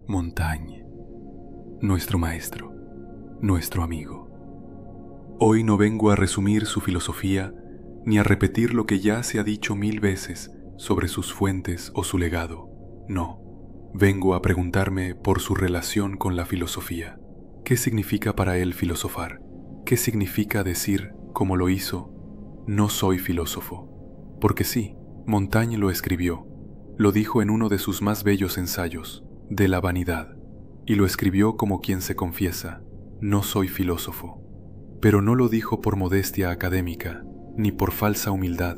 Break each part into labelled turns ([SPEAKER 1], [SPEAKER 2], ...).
[SPEAKER 1] Montaigne, nuestro maestro, nuestro amigo. Hoy no vengo a resumir su filosofía ni a repetir lo que ya se ha dicho 1000 veces sobre sus fuentes o su legado. No, vengo a preguntarme por su relación con la filosofía. ¿Qué significa para él filosofar? ¿Qué significa decir, como lo hizo, no soy filósofo? Porque sí, Montaigne lo escribió, lo dijo en uno de sus más bellos ensayos, de la vanidad, y lo escribió como quien se confiesa, no soy filósofo. Pero no lo dijo por modestia académica, ni por falsa humildad,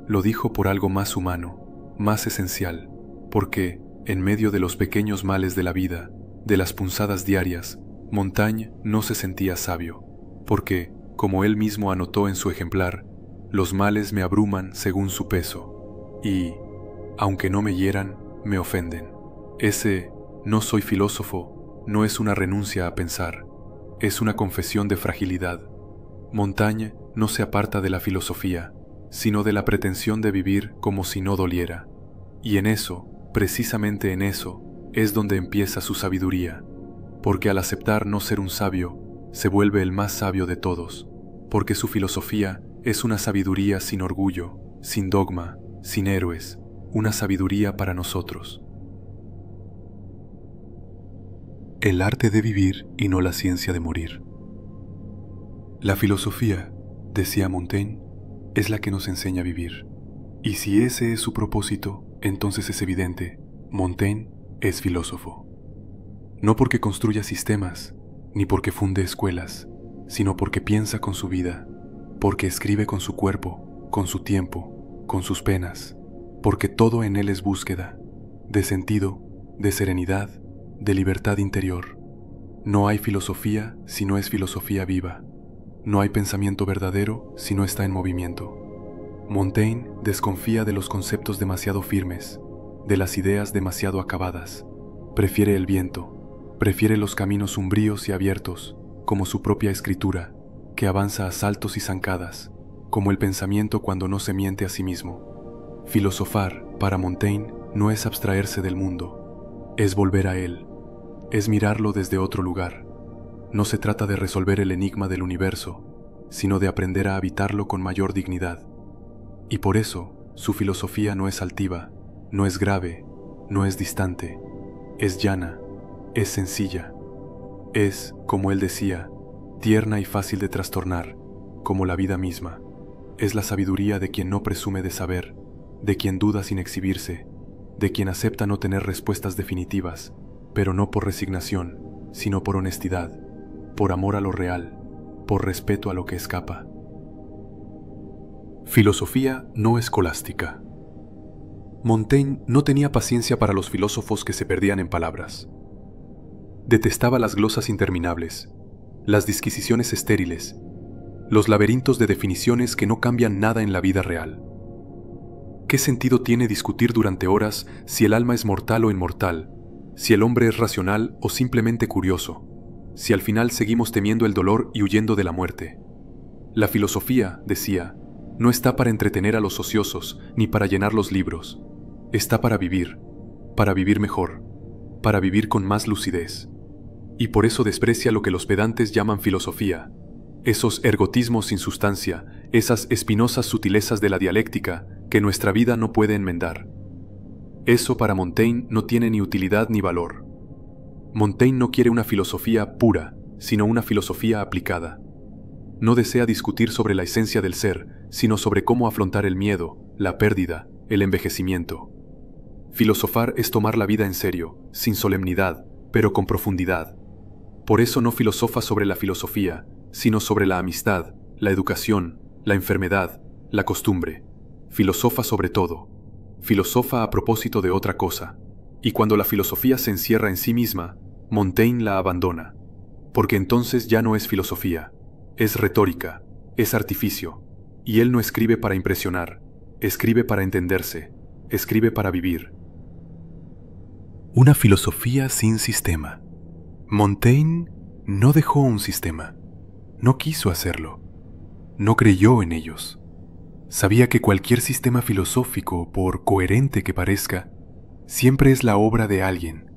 [SPEAKER 1] lo dijo por algo más humano, más esencial, porque, en medio de los pequeños males de la vida, de las punzadas diarias, Montaigne no se sentía sabio, porque, como él mismo anotó en su ejemplar, los males me abruman según su peso, y, aunque no me hieran, me ofenden. Ese no soy filósofo no es una renuncia a pensar, es una confesión de fragilidad. Montaigne no se aparta de la filosofía, sino de la pretensión de vivir como si no doliera. Y en eso, precisamente en eso, es donde empieza su sabiduría, porque al aceptar no ser un sabio, se vuelve el más sabio de todos, porque su filosofía es una sabiduría sin orgullo, sin dogma, sin héroes, una sabiduría para nosotros. El arte de vivir y no la ciencia de morir. La filosofía, decía Montaigne, es la que nos enseña a vivir. Y si ese es su propósito, entonces es evidente, Montaigne es filósofo. No porque construya sistemas, ni porque funde escuelas, sino porque piensa con su vida, porque escribe con su cuerpo, con su tiempo, con sus penas, porque todo en él es búsqueda, de sentido, de serenidad, de libertad interior. No hay filosofía si no es filosofía viva. No hay pensamiento verdadero si no está en movimiento. Montaigne desconfía de los conceptos demasiado firmes, de las ideas demasiado acabadas. Prefiere el viento, prefiere los caminos umbríos y abiertos, como su propia escritura, que avanza a saltos y zancadas, como el pensamiento cuando no se miente a sí mismo. Filosofar, para Montaigne, no es abstraerse del mundo, es volver a él, es mirarlo desde otro lugar. No se trata de resolver el enigma del universo, sino de aprender a habitarlo con mayor dignidad. Y por eso, su filosofía no es altiva, no es grave, no es distante, es llana, es sencilla. Es, como él decía, tierna y fácil de trastornar, como la vida misma. Es la sabiduría de quien no presume de saber, de quien duda sin exhibirse, de quien acepta no tener respuestas definitivas, pero no por resignación, sino por honestidad, por amor a lo real, por respeto a lo que escapa. Filosofía no escolástica. Montaigne no tenía paciencia para los filósofos que se perdían en palabras. Detestaba las glosas interminables, las disquisiciones estériles, los laberintos de definiciones que no cambian nada en la vida real. ¿Qué sentido tiene discutir durante horas si el alma es mortal o inmortal, si el hombre es racional o simplemente curioso, si al final seguimos temiendo el dolor y huyendo de la muerte? La filosofía, decía, no está para entretener a los ociosos ni para llenar los libros. Está para vivir mejor, para vivir con más lucidez. Y por eso desprecia lo que los pedantes llaman filosofía, esos ergotismos sin sustancia, esas espinosas sutilezas de la dialéctica que nuestra vida no puede enmendar. Eso para Montaigne no tiene ni utilidad ni valor. Montaigne no quiere una filosofía pura, sino una filosofía aplicada. No desea discutir sobre la esencia del ser, sino sobre cómo afrontar el miedo, la pérdida, el envejecimiento. Filosofar es tomar la vida en serio, sin solemnidad, pero con profundidad. Por eso no filosofa sobre la filosofía, sino sobre la amistad, la educación, la enfermedad, la costumbre. Filosofa sobre todo. Filosofa a propósito de otra cosa. Y cuando la filosofía se encierra en sí misma, Montaigne la abandona. Porque entonces ya no es filosofía, es retórica, es artificio. Y él no escribe para impresionar, escribe para entenderse, escribe para vivir. Una filosofía sin sistema. Montaigne no dejó un sistema, no quiso hacerlo, no creyó en ellos. Sabía que cualquier sistema filosófico, por coherente que parezca, siempre es la obra de alguien,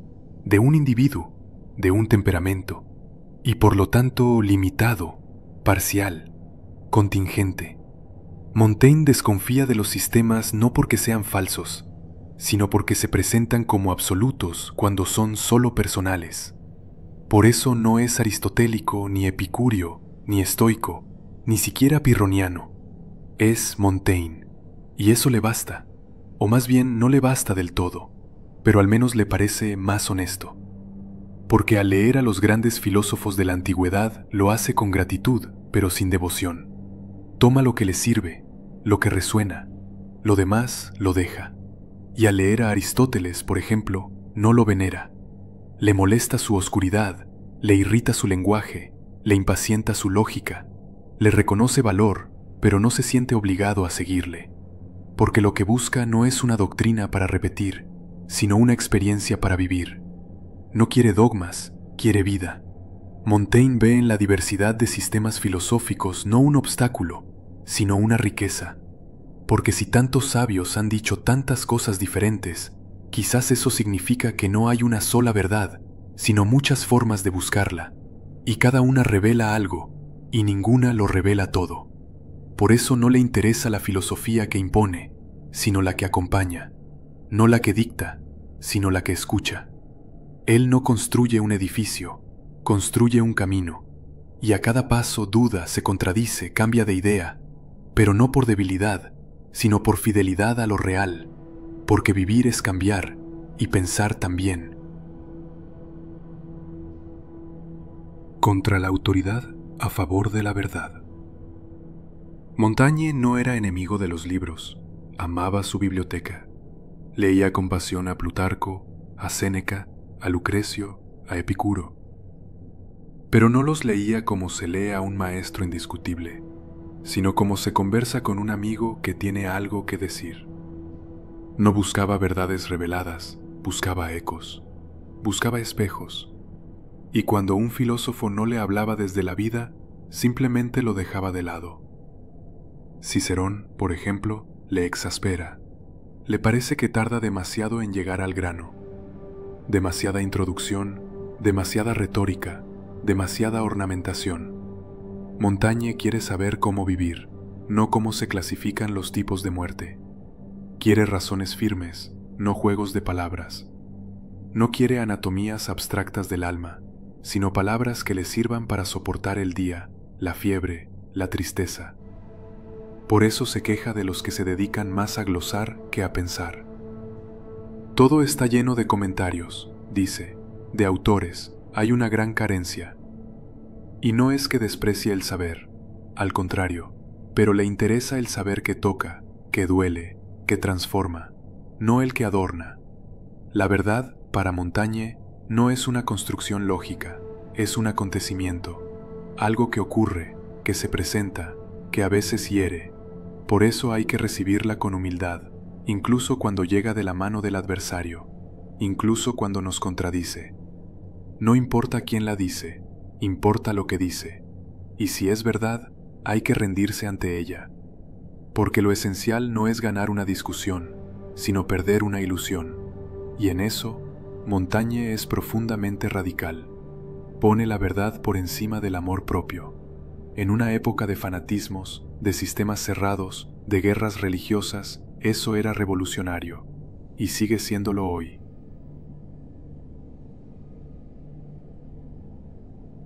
[SPEAKER 1] de un individuo, de un temperamento, y por lo tanto limitado, parcial, contingente. Montaigne desconfía de los sistemas no porque sean falsos, sino porque se presentan como absolutos cuando son solo personales. Por eso no es aristotélico, ni epicúreo, ni estoico, ni siquiera pirroniano. Es Montaigne, y eso le basta, o más bien no le basta del todo, pero al menos le parece más honesto. Porque al leer a los grandes filósofos de la antigüedad lo hace con gratitud, pero sin devoción. Toma lo que le sirve, lo que resuena, lo demás lo deja. Y al leer a Aristóteles, por ejemplo, no lo venera. Le molesta su oscuridad, le irrita su lenguaje, le impacienta su lógica, le reconoce valor, pero no se siente obligado a seguirle. Porque lo que busca no es una doctrina para repetir, sino una experiencia para vivir. No quiere dogmas, quiere vida. Montaigne ve en la diversidad de sistemas filosóficos no un obstáculo, sino una riqueza. Porque si tantos sabios han dicho tantas cosas diferentes, quizás eso significa que no hay una sola verdad, sino muchas formas de buscarla, y cada una revela algo, y ninguna lo revela todo. Por eso no le interesa la filosofía que impone, sino la que acompaña, no la que dicta, sino la que escucha. Él no construye un edificio, construye un camino, y a cada paso duda, se contradice, cambia de idea, pero no por debilidad, sino por fidelidad a lo real, porque vivir es cambiar y pensar también. Contra la autoridad, a favor de la verdad. Montaigne no era enemigo de los libros, amaba su biblioteca. Leía con pasión a Plutarco, a Séneca, a Lucrecio, a Epicuro. Pero no los leía como se lee a un maestro indiscutible, sino como se conversa con un amigo que tiene algo que decir. No buscaba verdades reveladas, buscaba ecos, buscaba espejos, y cuando un filósofo no le hablaba desde la vida, simplemente lo dejaba de lado. Cicerón, por ejemplo, le exaspera. Le parece que tarda demasiado en llegar al grano. Demasiada introducción, demasiada retórica, demasiada ornamentación. Montaigne quiere saber cómo vivir, no cómo se clasifican los tipos de muerte. Quiere razones firmes, no juegos de palabras. No quiere anatomías abstractas del alma, sino palabras que le sirvan para soportar el día, la fiebre, la tristeza. Por eso se queja de los que se dedican más a glosar que a pensar. Todo está lleno de comentarios, dice, de autores, hay una gran carencia. Y no es que desprecie el saber, al contrario, pero le interesa el saber que toca, que duele, que transforma, no el que adorna. La verdad, para Montaigne, no es una construcción lógica, es un acontecimiento, algo que ocurre, que se presenta, que a veces hiere. Por eso hay que recibirla con humildad, incluso cuando llega de la mano del adversario, incluso cuando nos contradice. No importa quién la dice, importa lo que dice, y si es verdad, hay que rendirse ante ella. Porque lo esencial no es ganar una discusión, sino perder una ilusión, y en eso, Montaigne es profundamente radical. Pone la verdad por encima del amor propio. En una época de fanatismos, de sistemas cerrados, de guerras religiosas, eso era revolucionario, y sigue siéndolo hoy.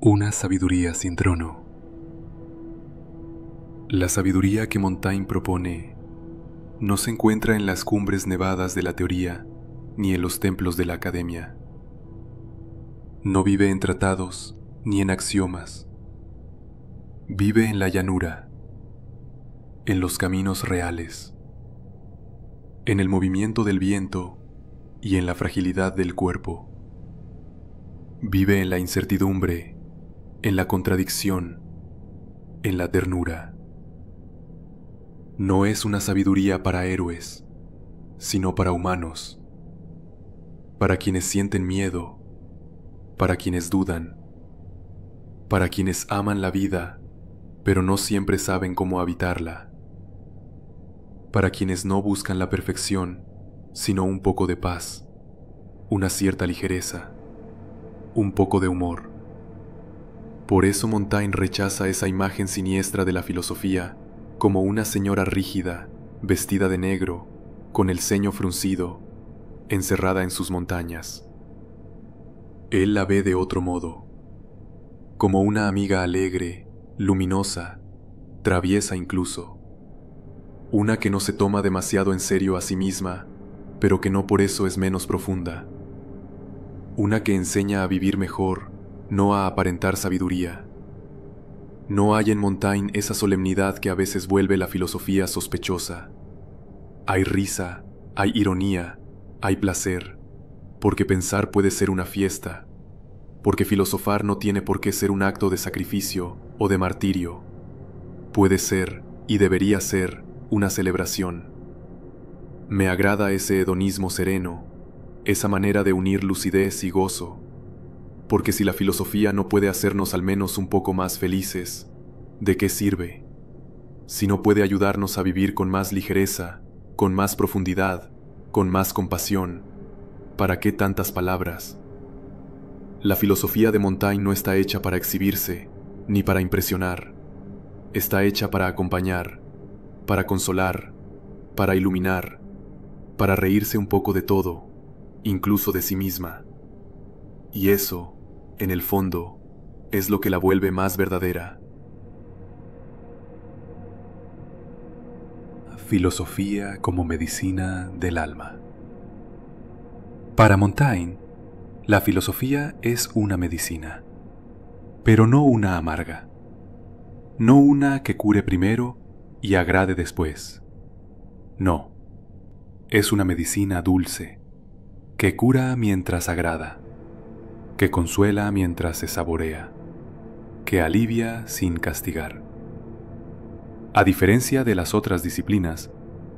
[SPEAKER 1] Una sabiduría sin trono. La sabiduría que Montaigne propone no se encuentra en las cumbres nevadas de la teoría ni en los templos de la academia. No vive en tratados ni en axiomas. Vive en la llanura, en los caminos reales, en el movimiento del viento y en la fragilidad del cuerpo. Vive en la incertidumbre, en la contradicción, en la ternura. No es una sabiduría para héroes, sino para humanos, para quienes sienten miedo, para quienes dudan, para quienes aman la vida, pero no siempre saben cómo habitarla, para quienes no buscan la perfección, sino un poco de paz, una cierta ligereza, un poco de humor. Por eso Montaigne rechaza esa imagen siniestra de la filosofía como una señora rígida, vestida de negro, con el ceño fruncido, encerrada en sus montañas. Él la ve de otro modo, como una amiga alegre, luminosa, traviesa incluso, una que no se toma demasiado en serio a sí misma, pero que no por eso es menos profunda, una que enseña a vivir mejor, no a aparentar sabiduría. No hay en Montaigne esa solemnidad que a veces vuelve la filosofía sospechosa. Hay risa, hay ironía, hay placer, porque pensar puede ser una fiesta, porque filosofar no tiene por qué ser un acto de sacrificio o de martirio. Puede ser, y debería ser, una celebración. Me agrada ese hedonismo sereno, esa manera de unir lucidez y gozo, porque si la filosofía no puede hacernos al menos un poco más felices, ¿de qué sirve? Si no puede ayudarnos a vivir con más ligereza, con más profundidad, con más compasión, ¿para qué tantas palabras? La filosofía de Montaigne no está hecha para exhibirse, ni para impresionar. Está hecha para acompañar, para consolar, para iluminar, para reírse un poco de todo, incluso de sí misma. Y eso, en el fondo, es lo que la vuelve más verdadera. Filosofía como medicina del alma. Para Montaigne, la filosofía es una medicina, pero no una amarga, no una que cure primero y agrade después. No, es una medicina dulce, que cura mientras agrada, que consuela mientras se saborea, que alivia sin castigar. A diferencia de las otras disciplinas,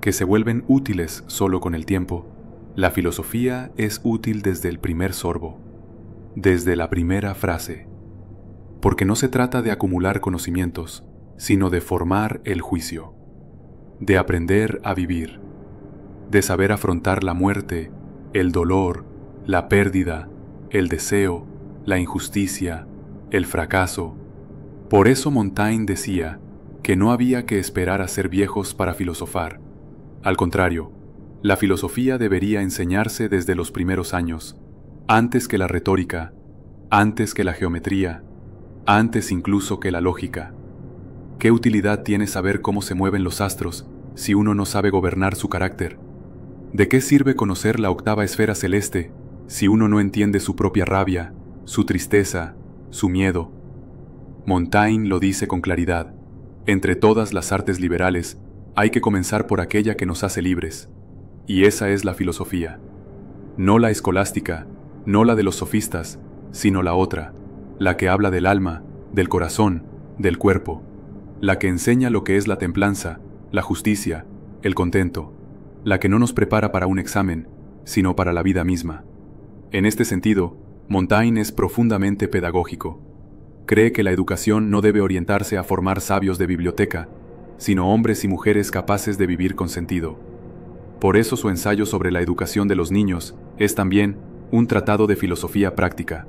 [SPEAKER 1] que se vuelven útiles solo con el tiempo, la filosofía es útil desde el primer sorbo, desde la primera frase, porque no se trata de acumular conocimientos, sino de formar el juicio, de aprender a vivir, de saber afrontar la muerte, el dolor, la pérdida, el deseo, la injusticia, el fracaso. Por eso Montaigne decía que no había que esperar a ser viejos para filosofar. Al contrario, la filosofía debería enseñarse desde los primeros años, antes que la retórica, antes que la geometría, antes incluso que la lógica. ¿Qué utilidad tiene saber cómo se mueven los astros si uno no sabe gobernar su carácter? ¿De qué sirve conocer la octava esfera celeste si uno no entiende su propia rabia, su tristeza, su miedo? Montaigne lo dice con claridad. Entre todas las artes liberales, hay que comenzar por aquella que nos hace libres. Y esa es la filosofía. No la escolástica, no la de los sofistas, sino la otra, la que habla del alma, del corazón, del cuerpo, la que enseña lo que es la templanza, la justicia, el contento, la que no nos prepara para un examen, sino para la vida misma. En este sentido, Montaigne es profundamente pedagógico. Cree que la educación no debe orientarse a formar sabios de biblioteca, sino hombres y mujeres capaces de vivir con sentido. Por eso su ensayo sobre la educación de los niños es también un tratado de filosofía práctica.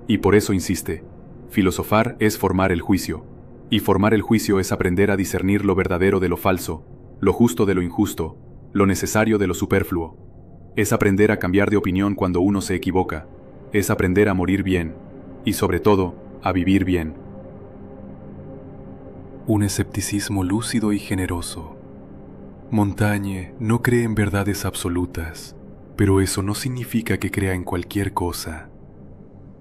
[SPEAKER 1] Y por eso insiste, filosofar es formar el juicio, y formar el juicio es aprender a discernir lo verdadero de lo falso, lo justo de lo injusto, lo necesario de lo superfluo. Es aprender a cambiar de opinión cuando uno se equivoca, es aprender a morir bien, y sobre todo, a vivir bien. Un escepticismo lúcido y generoso. Montaigne no cree en verdades absolutas, pero eso no significa que crea en cualquier cosa.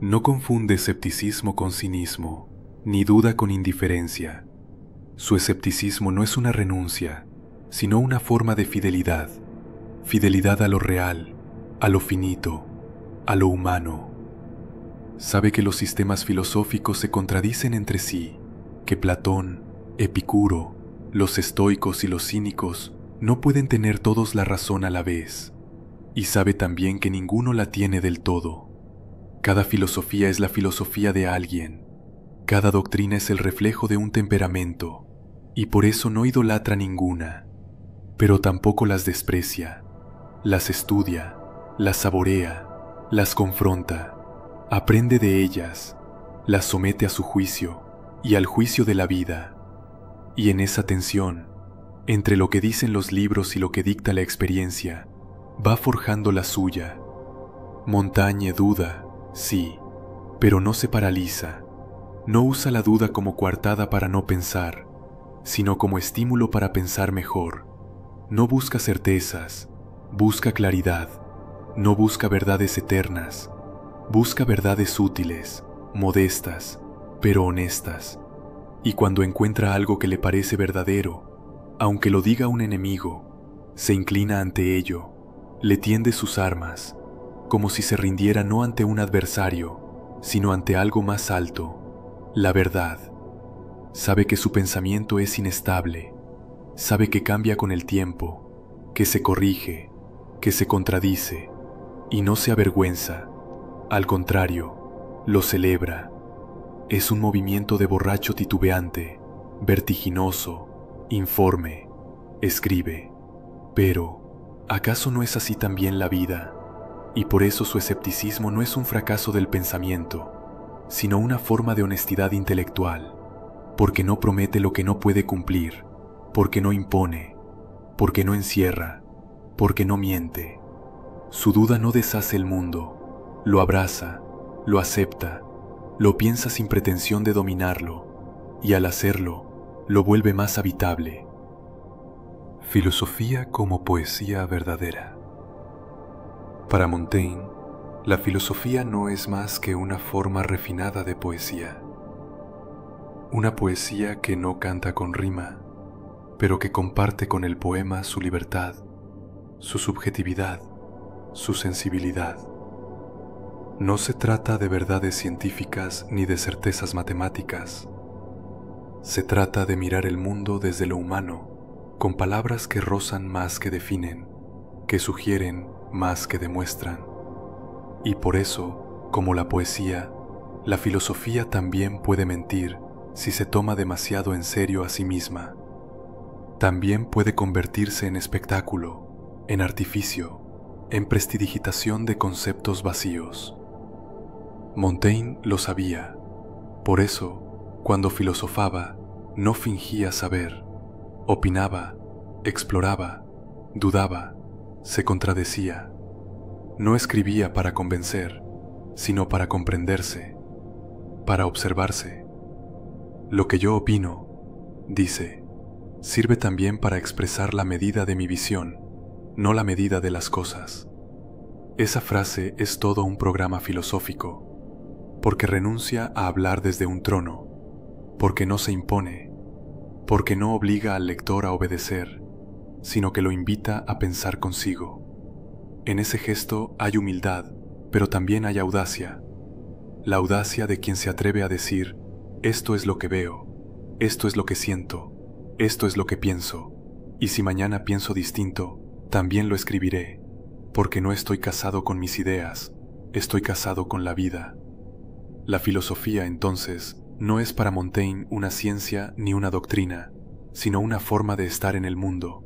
[SPEAKER 1] No confunde escepticismo con cinismo, ni duda con indiferencia. Su escepticismo no es una renuncia, sino una forma de fidelidad. Fidelidad a lo real, a lo finito, a lo humano. Sabe que los sistemas filosóficos se contradicen entre sí, que Platón, Epicuro, los estoicos y los cínicos no pueden tener todos la razón a la vez, y sabe también que ninguno la tiene del todo. Cada filosofía es la filosofía de alguien, cada doctrina es el reflejo de un temperamento, y por eso no idolatra ninguna, pero tampoco las desprecia, las estudia, las saborea, las confronta. aprende de ellas, las somete a su juicio y al juicio de la vida, y en esa tensión, entre lo que dicen los libros y lo que dicta la experiencia, va forjando la suya. Montaigne duda, sí, pero no se paraliza. No usa la duda como coartada para no pensar, sino como estímulo para pensar mejor. No busca certezas, busca claridad. No busca verdades eternas, busca verdades útiles, modestas, pero honestas. Y cuando encuentra algo que le parece verdadero, aunque lo diga un enemigo, se inclina ante ello, le tiende sus armas, como si se rindiera no ante un adversario, sino ante algo más alto, la verdad. Sabe que su pensamiento es inestable, sabe que cambia con el tiempo, que se corrige, que se contradice, y no se avergüenza, al contrario, lo celebra. Es un movimiento de borracho titubeante, vertiginoso, informe, escribe. Pero, ¿acaso no es así también la vida? Y por eso su escepticismo no es un fracaso del pensamiento, sino una forma de honestidad intelectual, porque no promete lo que no puede cumplir, porque no impone, porque no encierra, porque no miente. Su duda no deshace el mundo, lo abraza, lo acepta, lo piensa sin pretensión de dominarlo, y al hacerlo, lo vuelve más habitable. Filosofía como poesía verdadera. Para Montaigne, la filosofía no es más que una forma refinada de poesía. Una poesía que no canta con rima, pero que comparte con el poema su libertad, su subjetividad, su sensibilidad. No se trata de verdades científicas ni de certezas matemáticas. Se trata de mirar el mundo desde lo humano, con palabras que rozan más que definen, que sugieren más que demuestran. Y por eso, como la poesía, la filosofía también puede mentir si se toma demasiado en serio a sí misma. También puede convertirse en espectáculo, en artificio, en prestidigitación de conceptos vacíos. Montaigne lo sabía. Por eso, cuando filosofaba, no fingía saber. Opinaba, exploraba, dudaba, se contradecía. No escribía para convencer, sino para comprenderse, para observarse. Lo que yo opino, dice, sirve también para expresar la medida de mi visión, no la medida de las cosas. Esa frase es todo un programa filosófico, porque renuncia a hablar desde un trono, porque no se impone, porque no obliga al lector a obedecer, sino que lo invita a pensar consigo. En ese gesto hay humildad, pero también hay audacia. La audacia de quien se atreve a decir, esto es lo que veo, esto es lo que siento, esto es lo que pienso, y si mañana pienso distinto, también lo escribiré, porque no estoy casado con mis ideas, estoy casado con la vida. La filosofía, entonces, no es para Montaigne una ciencia ni una doctrina, sino una forma de estar en el mundo,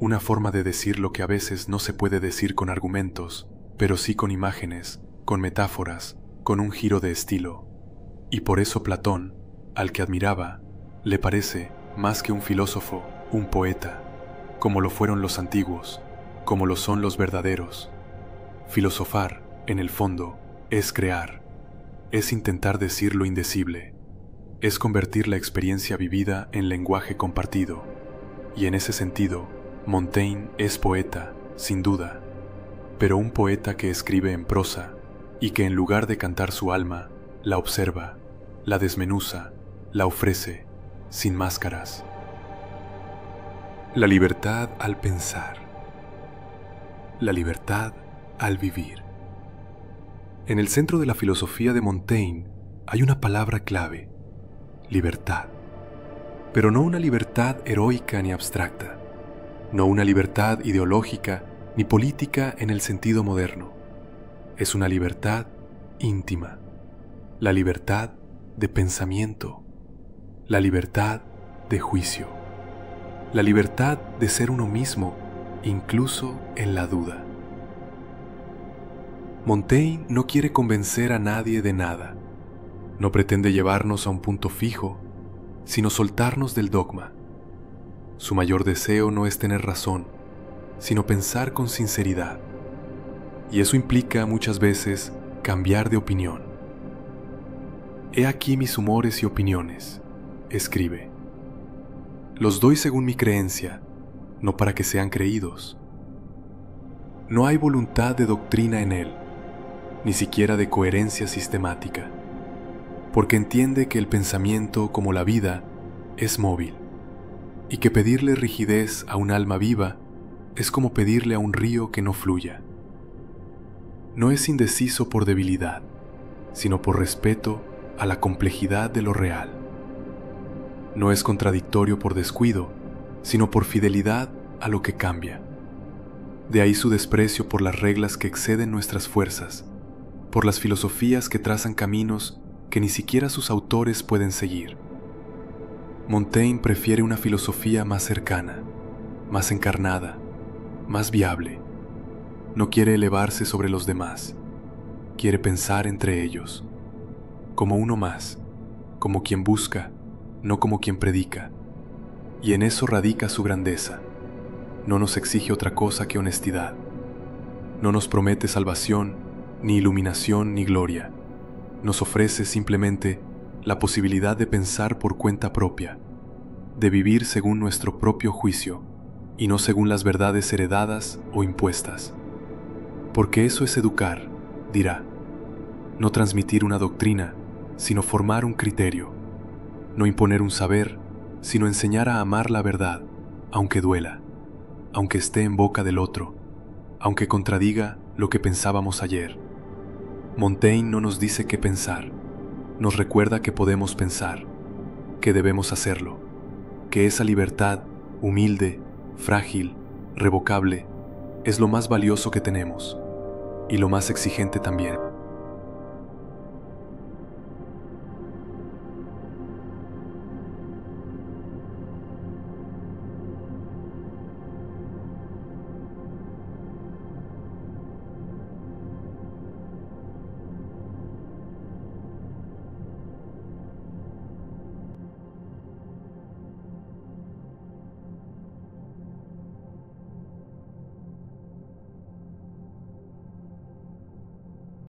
[SPEAKER 1] una forma de decir lo que a veces no se puede decir con argumentos, pero sí con imágenes, con metáforas, con un giro de estilo. Y por eso Platón, al que admiraba, le parece, más que un filósofo, un poeta, como lo fueron los antiguos, como lo son los verdaderos. Filosofar, en el fondo, es crear, es intentar decir lo indecible, es convertir la experiencia vivida en lenguaje compartido, y en ese sentido, Montaigne es poeta, sin duda, pero un poeta que escribe en prosa y que en lugar de cantar su alma, la observa, la desmenuza, la ofrece, sin máscaras. La libertad al pensar. La libertad al vivir. En el centro de la filosofía de Montaigne hay una palabra clave: libertad. Pero no una libertad heroica ni abstracta, no una libertad ideológica ni política en el sentido moderno. Es una libertad íntima, la libertad de pensamiento, la libertad de juicio, la libertad de ser uno mismo, incluso en la duda. Montaigne no quiere convencer a nadie de nada. No pretende llevarnos a un punto fijo, sino soltarnos del dogma. Su mayor deseo no es tener razón, sino pensar con sinceridad. Y eso implica muchas veces cambiar de opinión. He aquí mis humores y opiniones, escribe. Los doy según mi creencia, no para que sean creídos. No hay voluntad de doctrina en él, ni siquiera de coherencia sistemática, porque entiende que el pensamiento, como la vida, es móvil, y que pedirle rigidez a un alma viva es como pedirle a un río que no fluya. No es indeciso por debilidad, sino por respeto a la complejidad de lo real. No es contradictorio por descuido, sino por fidelidad a lo que cambia. De ahí su desprecio por las reglas que exceden nuestras fuerzas, por las filosofías que trazan caminos que ni siquiera sus autores pueden seguir. Montaigne prefiere una filosofía más cercana, más encarnada, más viable. No quiere elevarse sobre los demás, quiere pensar entre ellos, como uno más, como quien busca, no como quien predica. Y en eso radica su grandeza. No nos exige otra cosa que honestidad. No nos promete salvación, ni iluminación, ni gloria. Nos ofrece simplemente la posibilidad de pensar por cuenta propia, de vivir según nuestro propio juicio, y no según las verdades heredadas o impuestas. Porque eso es educar, dirá. No transmitir una doctrina, sino formar un criterio. No imponer un saber, sino enseñar a amar la verdad, aunque duela, aunque esté en boca del otro, aunque contradiga lo que pensábamos ayer. Montaigne no nos dice qué pensar, nos recuerda que podemos pensar, que debemos hacerlo, que esa libertad, humilde, frágil, revocable, es lo más valioso que tenemos, y lo más exigente también.